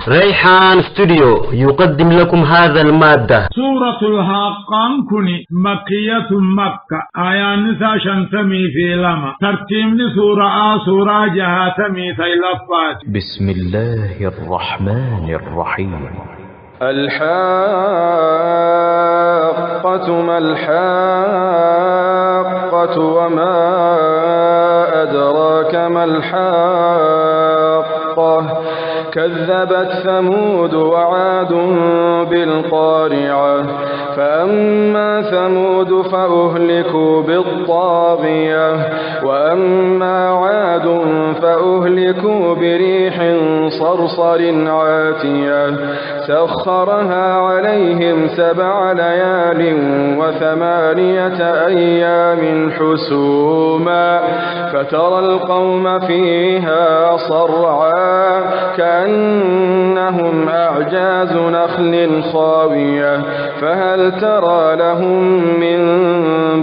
ريحان ستوديو يقدم لكم هذا المادة. سورة الحاقان كني مكية مكة آية نساء شنتمي في لما ترتيب سورة جهاتمي ثيلفات. بسم الله الرحمن الرحيم. الحاقة ما الحاقة وما أدراك ما الحاقة كذبت ثمود وعاد بالقارعة فأما ثمود فأهلكوا بالطاغية وأما عاد فأهلكوا بريح صرصر عاتية سخرها عليهم 7 ليال و8 أيام حسوما فترى القوم فيها صرعا كأنهم أعجاز نخل خاوية فهل ترى لهم من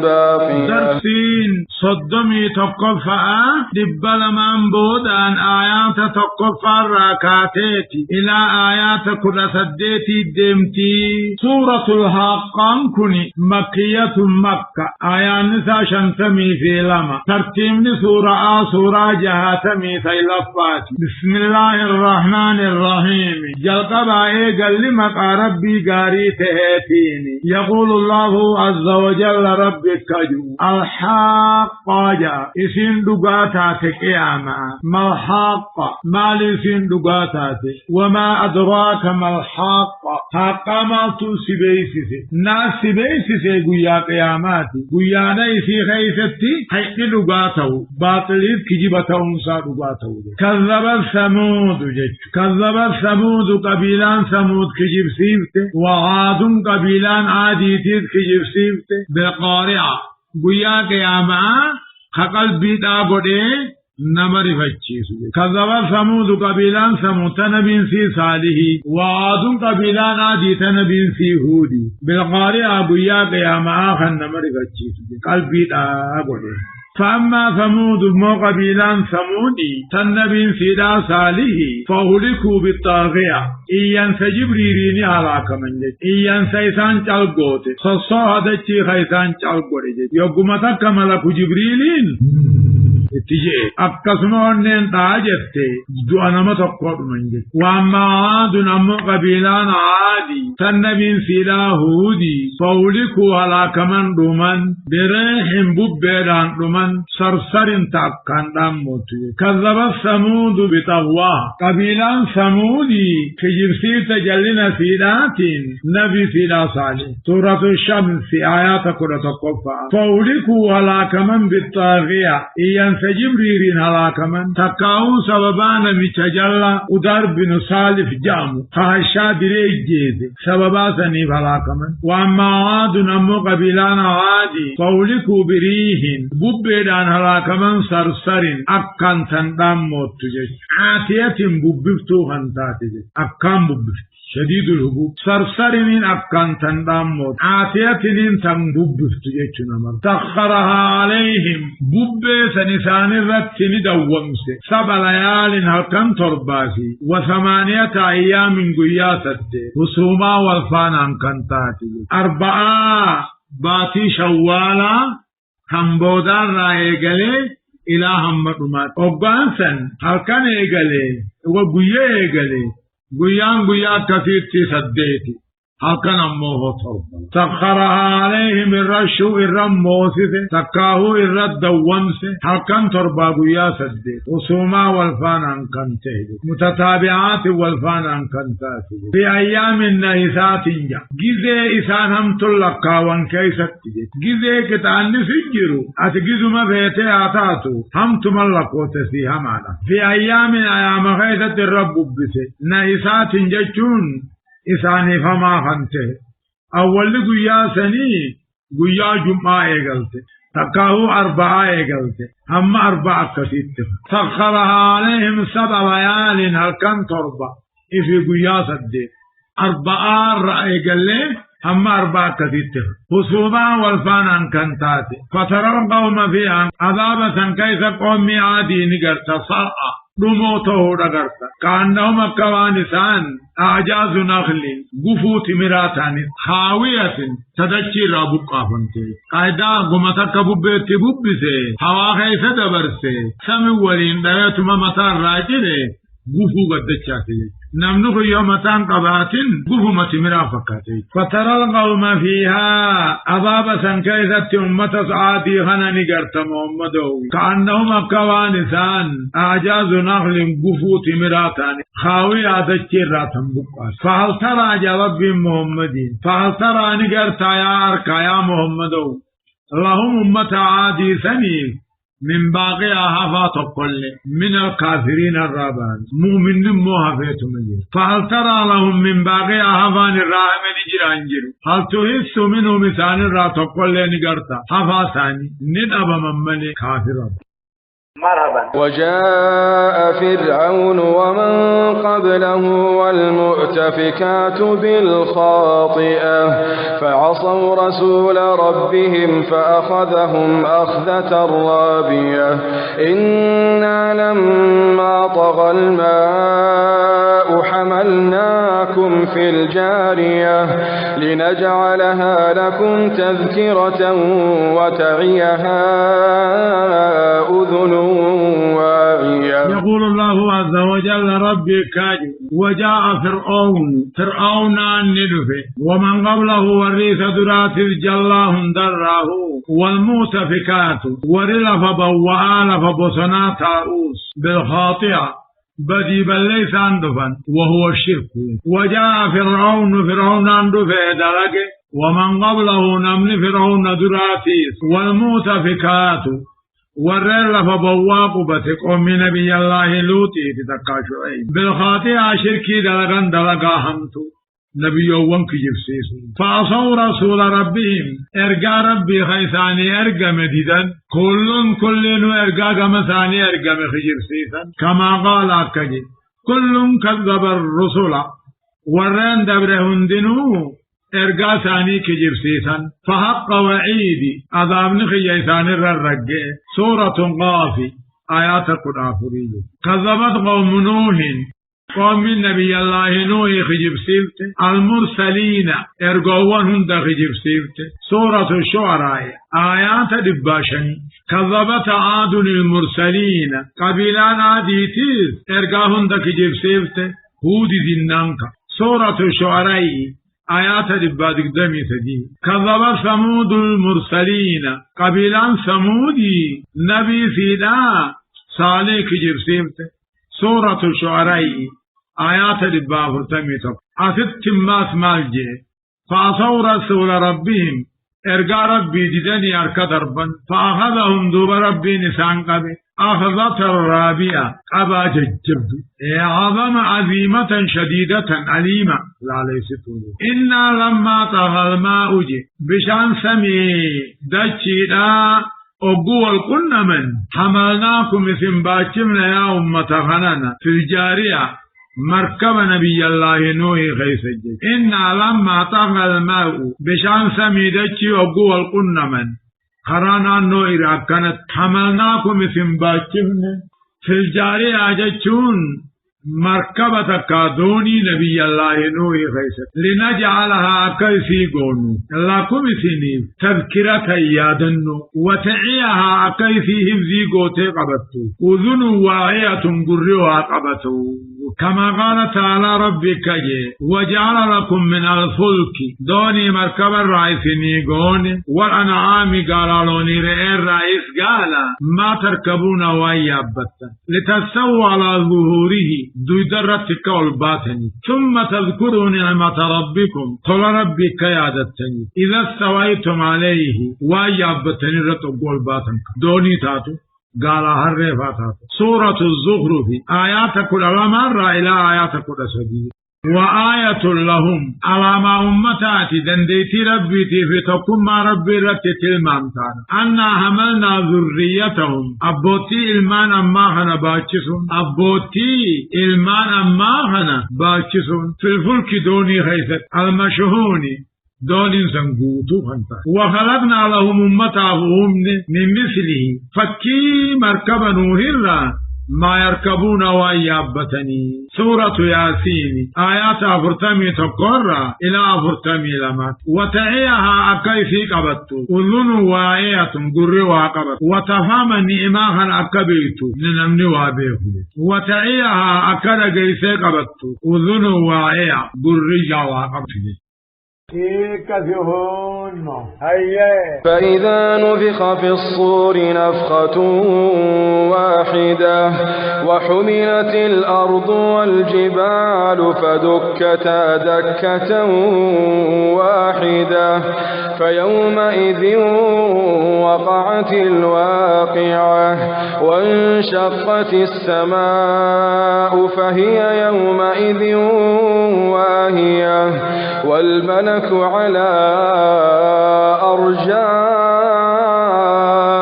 باقية. درسين صدمي تقفا دبل من بودان آيات تقفا راكاتيتي إلى آيات كل سديتي دمتي. سورة الحاقان كني مكية مكة آيات نساء شنتمي في لما ترتيب سورة جهاتمي ثيلفات. بسم الله الرحمن الرحيم. جلقبا قال مقا ربي قاري تهيتيني. يقول الله عز وجل ربك جو الحاقة جاء اسم دقاتاتك قياما ما الحاقة ما لسن دقاتاتك وما أدراك ما الحاقة حاقة ما تسبيسي ناس سبيسي قويا قياماتي قويا نيسي خيستي حق دقاته باطلت كجبته انسا دقاته. كذب ثمود كذب ثمود قبيلان ثمود كجب سيبته وعاد قبيلان عاديتيت كجب سيبته بالقارعة قويا قياما قلبي تابده نمر فچيسو. كذب ثمود قبيلان ثمود تنبين سي صالح وعاد قبيلان عاديت نبين سي هودي بالقارعة قويا قياما نمر فچيسو قلبي تابده. فأما ثمود مو قبيلان ثمودي تنبين سيدا صالح فأهلكوا بالطاغية إيان سجبريريني على كمنجد إيان سيسان چالقوت صصوهدتي خيسان چالقوت يقومتك ملك جبريلين اتجاه أبكسنون تاجته دعنا تقوت منجد. وأما عاد أمو قبيلان عادي تنبين سيدا هودي فأهلكوا على كمن دومن بريح ببيران دومن صرصر تاكان داموتي. كذب ثمود بطغواه قبيلان ثمودي كجبسير تجلنا سيداتين نبي سيدا صالح. سورة الشمس آيات كرة تقفى فأولكوا هلاك من بالطاغية إيان سجبريرين هلاك من تكاون سببان متجلى ودار بن صالح جامو فهشا دريج جيد سببا سنيف هلاك من. وأما عاد أمو قبيلان عادي فأولكوا بريهن ببيدان هلاك من صرصرين أكان تندام موتو عاتية ببفتو هنتاتي أكان ببفت شديد الهبوب صرصرين أكان تندام موت عاتية تنببفت جيشنا سخرها عليهم ببه سنسان الرتن دوامس 7 ليال هلكن ترباسي و8 أيام قياسة وصوما والفانا كنتاتي 4 باتي شوالا همبودان را ايگلے الہ همدومات اوگان سن ہلکن ايگلے وگویے ايگلے گویان گویا کثیر تی صدیتی هلكن أمه توبة. سخرها عليهم الرش الرموسس تكاهو الرد دوامس هلكن ترباغو يا سدي وصوما والفان انكنته متتابعات والفان انكنته في أيام النهسات جزء إسان هم تلقا وانكيست جزء كتاني سجروا أتجزوا ما بيته آتاتو هم تملقوا تسيها معنا في أيام غيثة الرب بسي نهسات ججون إساني فما خنته أول قيا سني قيا جمعة إيقلته تكاهو 4 إيقلته هم 4 كثيرته سخرها عليهم 7 ليال هلكن تربة إفي قيا سدي 4 إيقله هم 4 كثيرته خصوبا والفانا كنتاتي فترى القوم فيها عذابة كيف قوم عادي نقر تصرع رموته رغرتا كأنهم أكوانسان أعجاز نخل قفوت مراتان خاوية تدچي رابقا فنتي قايدا قمتك ببت ببسي هوا خيس دبرسي سمي ولين دايتما مطار راجره قفو قدچاتي نمنخ يومتان قباتين قفو متمرا فكاتي فترى القوم فيها أبابا سنكيزت أمة سعادي خناني قرت محمدو كأنهم أكوانسان أعجاز نخل قفو تمراتان خاوي آدچي راتم بقاس فهل ترى جواب محمدين فهل ترى نقرت يا أركا يا محمدو لهم أمة عادي سنين من باقي أهفات كل من الكافرين الرابان مؤمن موهفت مجير فهل ترى لهم من باقي أهفان الراحمين جرانجر هل تحس منه مثال الرات كل نقرتا هفا ثاني ندب من كافر مرحبا. وجاء فرعون ومن قبله والمؤتفكات بالخاطئة فعصوا رسول ربهم فأخذهم أخذة رابية إنا لما طغى الماء حملناكم في الجارية لنجعلها لكم تذكرة وتعيها أذن واعية. يقول الله عز وجل ربي كاجي وجاء فرعون الندفه ومن قبله وريث درات الجلاهم دراه والمؤتفكات ورلف بوآلف بصنات عروس بالخاطئة بدي بل ليس عندفا وهو الشرك. وجاء فرعون عندفه درجه ومن قبله نمن فرعون دراتيس والمؤتفكات ورّل فبواق بتقوم نبي الله لوطي تتكاشعي بالخاطئة شركي دلغا همتو نبي يوم كجبسيس فعصوا رسول ربهم ارقى ربي خيثاني ارقى مديدا كل ارقى مساني ارقى مخجبسيسا كما قال اكجي كل كذب الرسول ورّن دبرهن دنو ارقا ثاني كجبسيسا فحق وعيدي عذاب نخيثان الرقع سورة قافي آيات القرآن كذبت قوم نوح قوم النبي الله نوح خجبسيت المرسلين ارقوانهم دا خجبسيت سورة الشعراء آيات دباشن كذبت عاد المرسلين قبيلان عاديتيز ارقاهم دا خجبسيت هود ذنانك سورة الشعراء آيات دبادك دمي تجي كذب ثمود المرسلين قبيلان ثمودي نبي سيدا صالح كجرسيمت سورة الشعراء آيات دباب دمي تجي أثت ماس مالجي فعصوا رسول ربهم ارقى ربي جدني اركا دربا فأخذهم دوب ربي نسان قبي أخذت الرابعة أبا ججبت عظم عظيمة شديدة عليمة لا ليست إنا لما طغى الماء بشان سمي دجيدا أقوى القنا من حملناكم اسم باكمنا يا أمة خنانا في الجارية مركب نبي الله نوح خيسجد إنا لما طغى الماء بشان سمي دجي أقوى القنا من خرانا نوح راكنت حملناكم اسم باكمنا في الجارية جتشون مركبة كادوني نبي الله نوح خيسجد لنجعلها كيسي قونو لكم سنين تذكرة يادنو وتعيها كيسي هفزي قوتي قبطو أذن واعية قريوها قبطو كما قال تعالى ربك وجعل لكم من الفلك دوني مركب الرئيس نيقون والأنعام قالالوني رئي الرئيس قال ما تركبون ويابتا لتسووا على ظهوره دويدرتك والباطني ثم تذكروا نعمة ربكم قل ربك يادتني إذا استويتم عليه ويابتني رتق والباطن دوني تاتو قال هرفاتات سورة الزخرف آيات كل مرة إلى آيات كل سبيل وآية لهم على ما أمتاتي دنديتي ربيتي في تقوم ما ربي رتت المامتان أنا حملنا ذريتهم أبوتي إلمان أماهنا باكسون أبوتي إلمان أماهنا باكسون في الفلك دوني خيثت المشهوني دونين سنقوتو خنطا وخلقنا لهم أمتهم من مثله فكي مركب نوهر ما يركبون ويابتني سورة ياسين آيات أفرتمي تقرى إلى أفرتمي لمات وتعيها أكيفي قبط أذن واعية قري وقبط وتفهم نئماها أكبيت ننمني وابيه وتعيها أكد قيسي قبط أذن واعية قري وقبط فإذا نفخ في الصور نفخة واحدة وحملت الأرض والجبال فدكتا دكة واحدة فيومئذ وقعت الواقعة وانشقت السماء فهي يومئذ واهية والملك على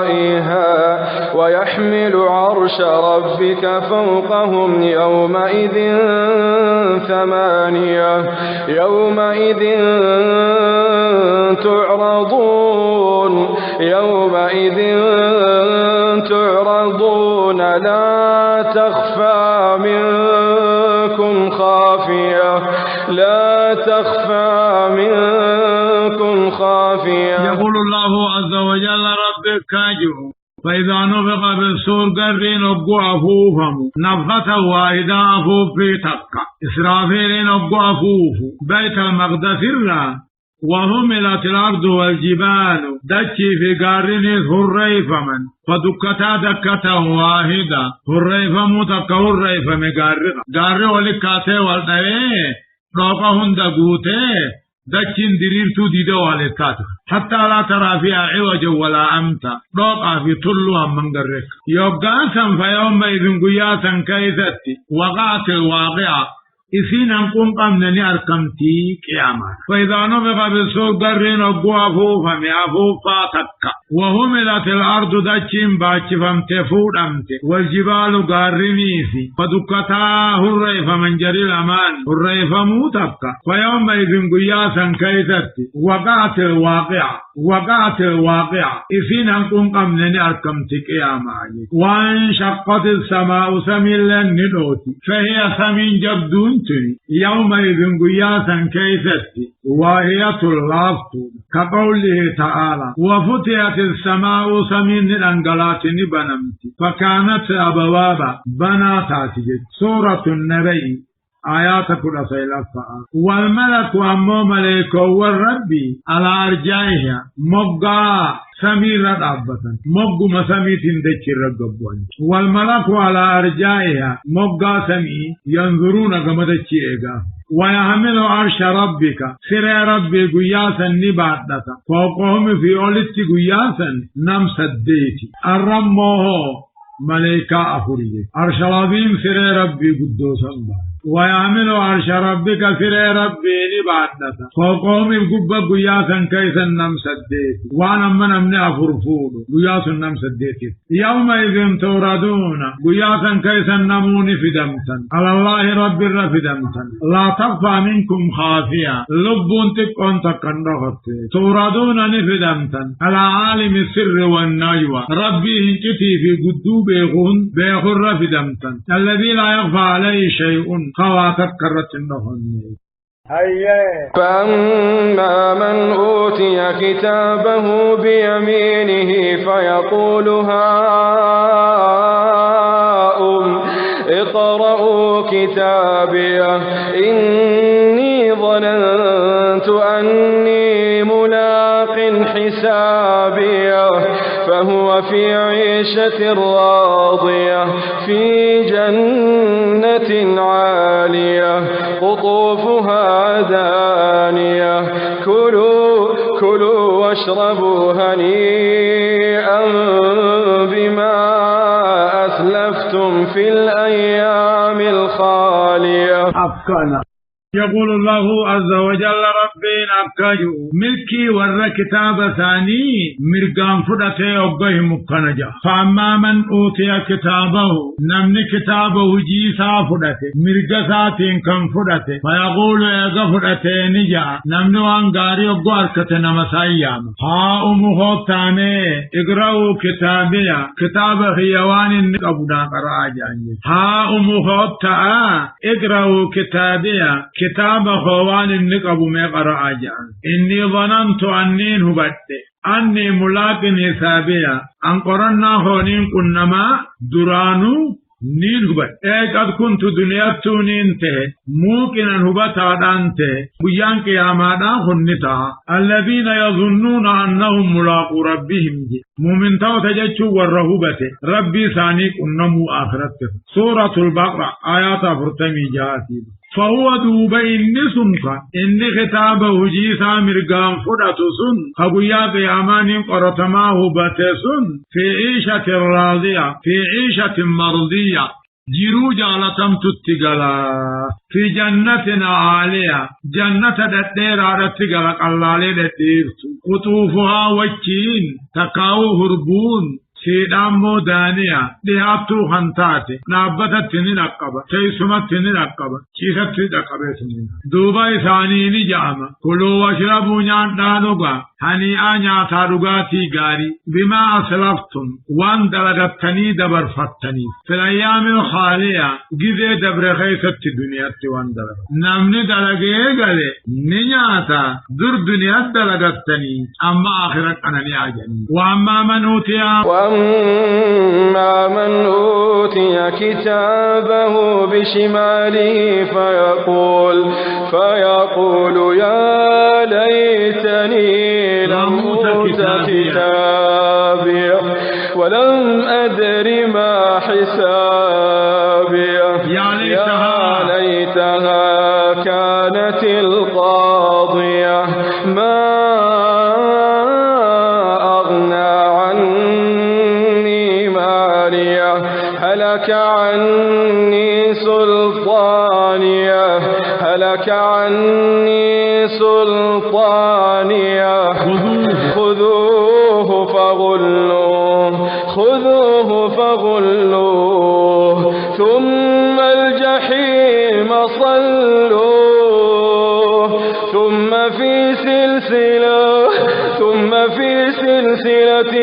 أرجائها ويحمل عرش ربك فوقهم يومئذ ثمانية يومئذ تعرضون لا تخفى منكم خافية يقول الله عز وجل رب كاجه فإذا نفخ بالصور قرين أبقوا أفوفهم نفخة واحدة أفوف في تقع إسرافيل أبقوا أفوف بيت المقدس الله وهملت الأرض والجبال دكي في قارين هريفمن فدكتا دكة واحدة هريفم تكا هريفم قاري ولكاته والدوي روقهن دقوته دكين دريرتو ديدو والكاته حتى لا ترى فيها عوجا ولا أمتا روقا في طلوها من قرق يوقاسا فيومئذ قياسا كيثتي وقعت الواقعة إسين أنكم قمنني أركمتي قياما فإذا نفخ بالصور قرين أبقوا أفوفا مأفوفا تكا وهملت الأرض دجين باچفم تفود أمت والجبال قارنيسي فدكتا هريفا من جري الأمان هريفا موتكا فيومئذ قياسا كيثتي وقعت الواقعة إسين أنكم قمنني أركمتي قياما وانشقت السماء سميلا ندوتي فهي سمين جبدون يومئذ قياسا كيفتي واهية اللافت كقوله تعالى وفتحت السماء سمين الأنقلات بنمت فكانت أبوابا بناتات سورة النبي آيات كل سيلفة والملك أمو ملك والرب على أرجائها مقا سمير أبطا مقو مسامي تندك الرقبوان والملك على أرجائها مقا سمي ينظرون قمدك إيقا ويحمل عرش ربك سر ربي قياسا نبعدتا فوقهم في أولت قياسا نمسديتي الرموه ملائكة أخرية عرش العظيم سر ربي قدوسا ويعمل عرش ربك سر ربي لبعدتا فوقهم القبة قياسا كيسا نمسديت وانا من أفرفود قياسا نمسديت يومئذ توردون قياسا كيسا نمون فدمتا على الله رب الرفدمتا لا تخفى منكم خافية لبون تكون تكندغت توردون نفدمتا على عالم السر والنجوى ربي هنكتي في قدو بيخون رفدمتا الذي لا يخفى عليه شيء خواتك كرت النهن فأما من أوتي كتابه بيمينه فيقول هاؤم اقرءوا كتابيه إني ظننت أني ملاق حسابيه فهو في عيشة راضية في جنة عالية قطوفها دانية كلوا واشربوا هنيئا بما أسلفتم في الأيام الخالية. يقول الله عز وجل ربنا أكاجو ملكي ور كتاب ثاني مرقان فدته أبه مكنجا فأما من أوتي كتابه نمني كتابه جيسا فدته مرقساتين كم فدته فيقول إيقا فدته نجا نمني وانقاري أبقار كتنا مسايام ها أمهوتاني اقرأوا كتابيا كتاب خيوان النقبنا قراجاني ها أمهوتا اقرأوا كتابيا كتاب خوان النقب ما قراجان إني ظننت أني هبت أني ملاق حسابيا أن قرنا هونين كنما درانو نين هبت قد كنت دنياتو نينته موكنا هبتا دانته بيان قيامانا خنتا الذين يظنون أنهم ملاقو ربهم مؤمن تاو تججو والرهبته ربي ثاني كنمو آخرته سورة البقرة آيات فرتمي جاتي فهو دوبا إني سنقا إني خطابه جيسا مرقام فدت سن خبويا قيامان قرطماه بتسن في عيشة راضية في عيشة مرضية جيرو جالتم تتقلا في جنة عالية جنة دتيرا تتقلا قلالي دتيرتو قطوفها وجين تقاو هربون سيدامو دانيا دياتو خنتاتي نابتت ننقبا تيسمت ننقبا چيست ننقبا دوبا ثانيني جاما كلوا واشربوا نان دانوغا هنيئا نياتا رغاتي غاري بما أسلفتم وان دلغتني دبر فتني في الأيام الخالية جذي دبر خيست دنيا وان دلغ نمني دلغي غالي نياتا در دنيا دلغتني أما آخرت أنني آجاني وأما من أوتي كتابه بشماله فيقول يا ليتني لم أوت كتابي ولم أدر ما حسابي يا ليتها كانت القاضية ما أغنى عني مالية هلك عني سلطانية خذوه فغلوه ثم الجحيم صلوه ثم في سلسلة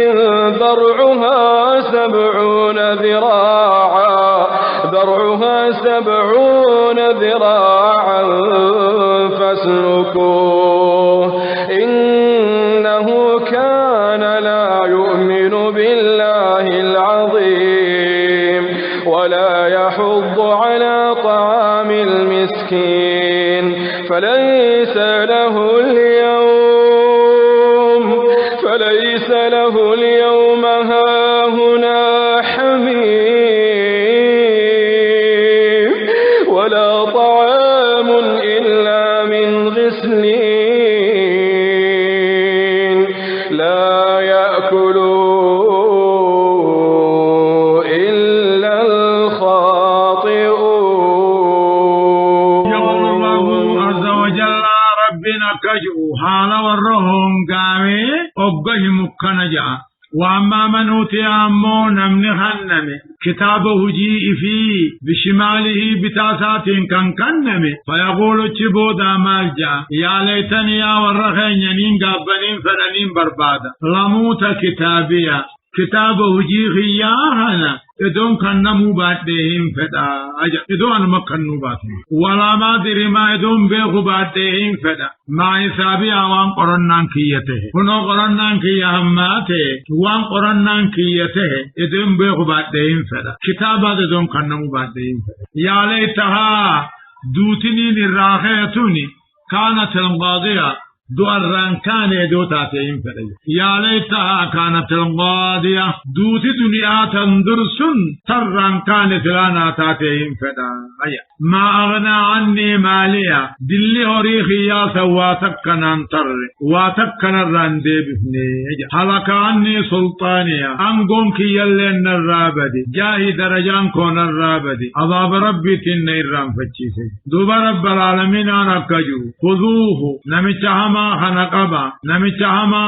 ذرعها 70 ذراعا فاسلكوه إنه كان لا يؤمن بالله العظيم ولا يحض على طعام المسكين فليس له اليوم هاهنا حميم ولا طعام إلا من غسلين لا يأكله إلا الخاطئون. يقول الله عز وجل ربنا كجو حال ورهم قامي أبقه مكنجا وأما من أوتي أمو نمن خنم كتابه جيء فيه بشماله بتاسات كنم فيقول تشبودا مالجا يا ليتني يا ورخين ينين قابنين فرنين بربادا لموت كتابيا كتابه جيء خياهنا إدون كنمو بعدهم فدا إدون مكنو بعدهم ولا ما دري ما إدون بيخو بعدهم فدا ما حسابي وان قرنان كيته هنو قرنان كيهماته وان قرنان كيته إدون بيخو بعدهم فدا كتابات إدون كنمو بعدهم فدا يا ليتها دوتني الراخيتوني كانت القاضية دواران كان دوتاتين فدي يا ليتها كانت القاضية دوت دنيا تندرسن تران كانت لنا تاتين فدا ما أغنى عني ماليا دلي هوريخي يا سواتكنا انتر واتكنا الراندي بفني حلق عني سلطانيا أنقون كي يلين الرابدي جاهي درجان كون الرابدي عذاب ربي تنين رام فتشيسي دوبا رب العالمين أنا كجو خذوه نمشهما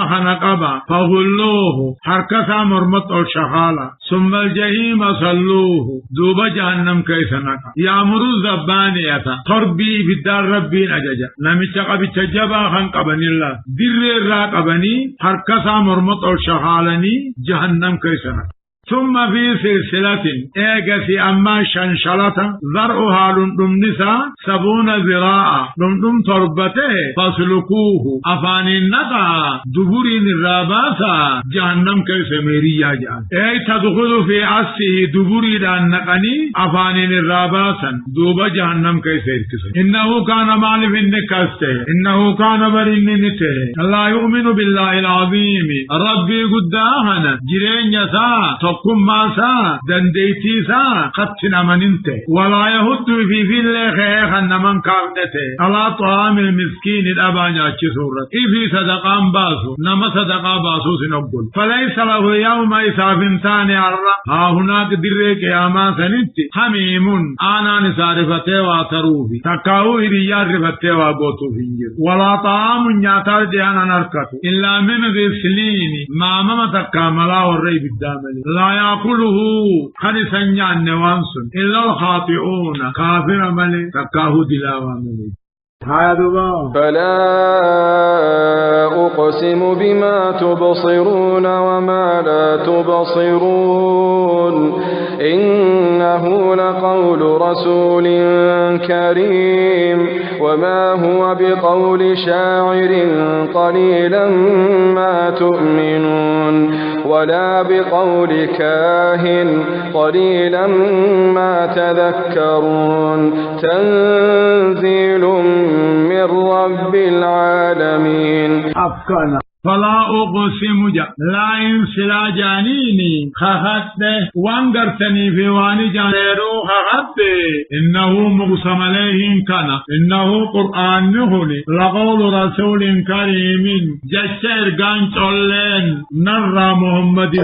خنقبا فغلوه حركتا مرمط الشخالة ثم الجحيم صلوه دوبا جهنم كيسنك يامرو زبانية تربي في الدار ربين أججا نمشقب تجبا خنقبني الله در راقبني حركتا مرمط الشخالني جهنم كيسنك ثم في سلسلة ايغسي اما شنشلة ذرعها لندمنسا 70 ذراعا لندم تربته فاسلكوه افان النقا دبورين الراباسا جهنم كيسميري جان اي تدخل في عصه دبوري دان نقني افان الراباسا دوبا جهنم كيسيركس انه كان مالف النكاسته انه كان برين نته لا يؤمن بالله العظيم ربي قداهنا جرين يسا كم ماسا دنديتي سا قتنا مننته ولا يهد في الله خيخا من كاردته على طعام المسكين الأبانيا كسورة في صدقان باسو نما صدقا باسو سنقل فليس له يوم إساف ثاني عرّا ها هناك دريك ياما سنتي حميم آنا نسارفته واتروفي تكاو إريار رفته وابوتو فينجر ولا طعام نياتار ديانا نركته إلا من غسلين ماما تكاملا والرئي بالدامل لا يأكله خلصا نيان نوانسن إلا الخاطئون كافر ملي تكاه دلاوة ملي فلا أقسم بما تبصرون وما لا تبصرون إنه لقول رسول كريم وما هو بقول شاعر قليلا ما تؤمنون ولا بقول كاهن قليلا ما تذكرون تنزيل من رب العالمين أفكنا فلا أقسم لا انسلا جانيني خخطه وانقرتني في واني جانيرو خخطه إنه مقسم عليهم كان إنه قرآن نهني لقول رسول كريم جسر قانشولين نرى محمد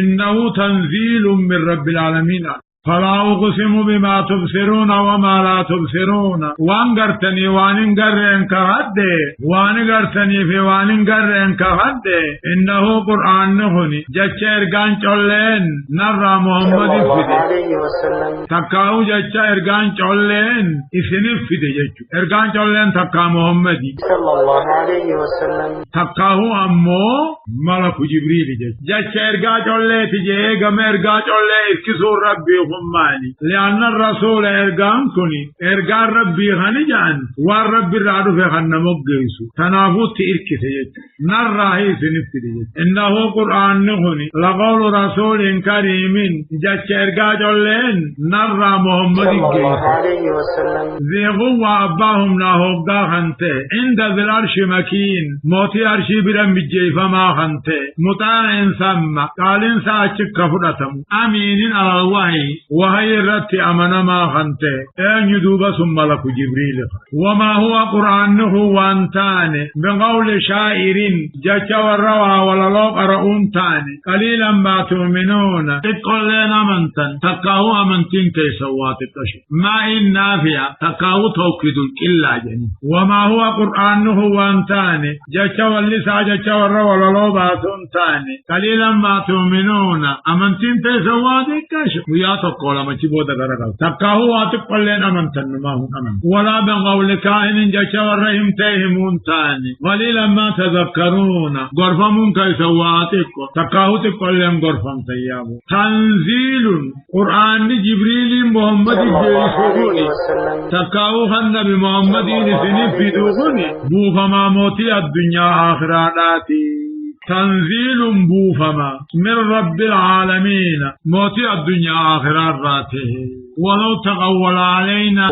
إنه تنزيل من رب العالمين فلا أقسم بما تبصرون وما لا تبصرون وانقرتني وانقرن كهده وانقرتني في وانقرن كهده إنه قرآن نهني جتشير قانشولين نرى محمد تكاو جتشير قانشولين إسنف فده جتشو إرقانشولين تكا محمد صلى الله عليه وسلم تكاو أمو ملك جبريل جتشير قانشولين تجيه غمير قانشولين إسكسور ربي ماني لأن الرسول إرقام كني إرقام ربي غنجان والرب الرادو في خنمك جيسو تنافوت إركتيت نرى سنفتريت إنه قرآن نخني لقول رسول كريم جاك إرقام جولين نرى محمد جيسو ذي غوة أباهم ناهوغا خنته عند ذي العرش مكين موتي عرشي برم بجيفة ما خنته مطاع سمى قال إنسا أشك فرطم أمين على الوحي وهي الرت أمنا ما خنته أن يدوب ثم لك جبريل وما هو قرآنه وانتاني بقول شاعر جاك والروى وللوق رؤون تاني قليلا ما تؤمنون تقول لنا منتن تقاو أمنتين كيسوات التشف ما إن نافع تقاو توكد إلا جني وما هو قرآنه وانتاني جاك واللسا جاك والروى وللوق رؤون تاني قليلا ما تؤمنون أمنتين كيسوات التشف وياتقول ما تبود غرقل تقاه واتقول لنا أمنتن ما هو أمن ولا بقول كائن جاك والرحم تيهمون تاني قليلا ما تذكرون غرفمون كيسواتك تقاه تقول لهم غرفم تيابو تنزيل قرآن جبريل محمد جيسوني تقاه النبي محمد سنف دوغني بوفما موتي الدنيا آخراتي تنزيل بوفما من رب العالمين موتي الدنيا آخرات راته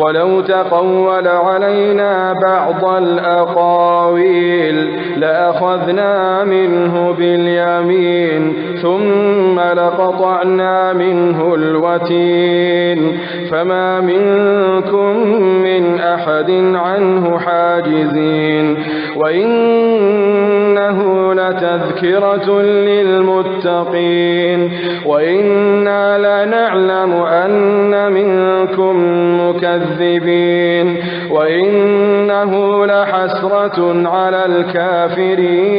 ولو تقول علينا بعض الأقاويل لأخذنا منه باليمين ثم لقطعنا منه الوتين فما منكم من أحد عنه حاجزين وإنه لتذكرة للمتقين وإنا لنعلم أن منكم مكذبين وإنه لحسرة على الكافرين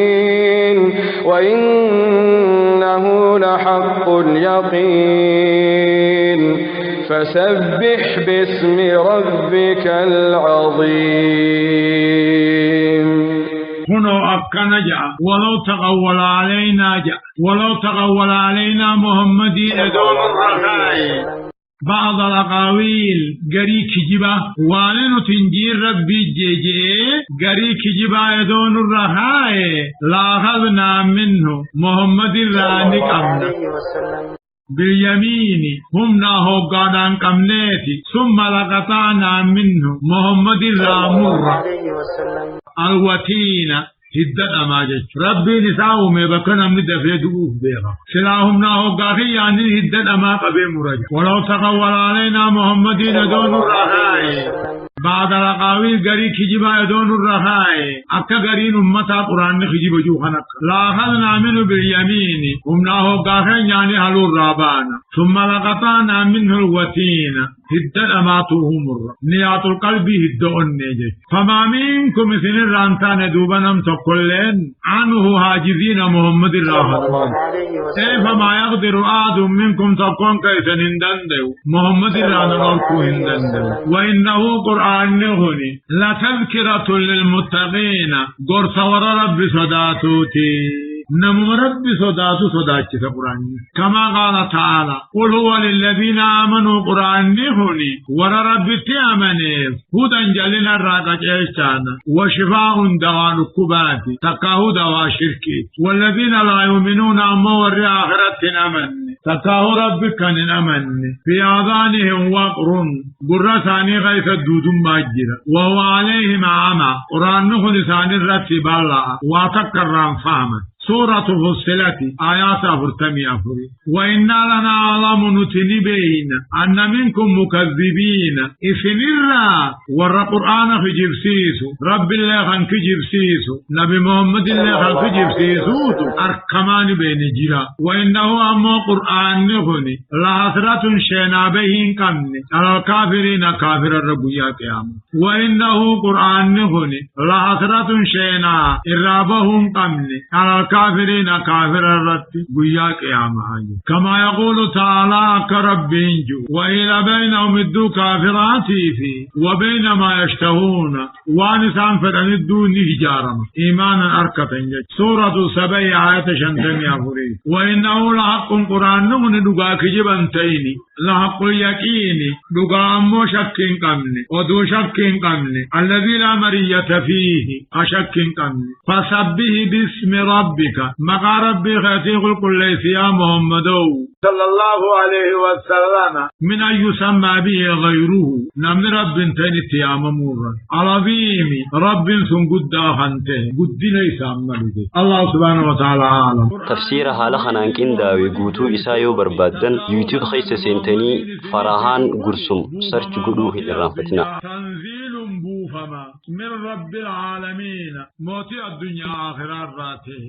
وإنه لحق اليقين فسبح باسم ربك العظيم. هنا أكنجا ولو تقول علينا محمد يدور الرخاء بعض الأقاويل قري كجبا وانو تنجير ربي جيجي قري كجبا يدون الرخاء لاخذنا منه محمد الرانك أمنا باليمين هم ناهو قادان قمنيتي ثم لقطعنا منه محمد الرامور الوتين هدد أماجج ربي نساهم يبكنا من دفيدوه بيغا سلاهم ناهو قاقي يعني هدد أما قبي مرجع ولو تقول علينا محمد دون الرخاء بعد الأقاويل قري كجبا يدون الرخاء أكا قرين أمتا قرآن خجب جوخنك لا أخذنا منه باليمين هم ناهو قاقي يعني هلو الرابانا ثم لقطعنا منه الوتين هدد أماتوهم نيات القلب هدؤن نيجي فما منكم مثل الرانتان دوبنم تقلين عنه هاجزين محمد الرحمن فما يقدر آد منكم تقون كيسا هندندو محمد الرحمن هندندو وإنه قرآن نهني لتذكرة للمتقين قرص ور رب صداتوتي نمو ربي صداتي قرآن كما قال تعالى قل هو للذين آمنوا قرآن نهني ور ربي تأمنيف هدى جلنا الراقة إيشانا وشفاء دواء الكبات تكاه دواء شركي والذين لا يؤمنون أما ور آخرة أمن تكاه ربي كان أمن في آذانهم وقر قرساني غيث الدود ماجرة وهو عليهم عمى قرآن نهني ثاني الرتب الله وتكرم فهما سورة فصلت آيات أفرتمي أفري وإنا لنا علم نتنبين أن منكم مكذبين إفنرا ور قرآن في جبسيسو رب الله خنك جبسيسو نبي محمد الله خنك جبسيسو أركمان بين جرا وإنه أمو قرآن نخني لحسرة شنابهين كمني على الكافرين كافر الربويات يامو وإنه قرآن نخني لحسرة شنا إرابهم كمني على الكافرين كافر الرد بيا قيامة كما يقول تعالى كربينجو وإلى بينهم الدو كافراتي في وبين ما يشتهون وانسان فتن الدون هجارم إيمانا أركتن سورة 7 آية شنتم يافري وإنه لحق قرآن نمن دقا كجبنتين لحق اليقين دقا أمو شكين قمني ودو شكين قمني الذي لا مرية فيه أشكين قمني فسبه باسم ربك مقا ربي خيتيق الكل يا محمد صلى الله عليه وسلم من أن يسمى به غيره نمن رب تنت يا ممورا العظيم رب سنقد خنته قد ليس عمله الله سبحانه وتعالى عالم تفسير حالة خنانكين داوي قوتو إسايو بربادن يوتيوب خيس سنتني فراهان قرسم سرچ قدوه الرانفتنا تنزيل بوفما من رب العالمين موتي الدنيا آخر راته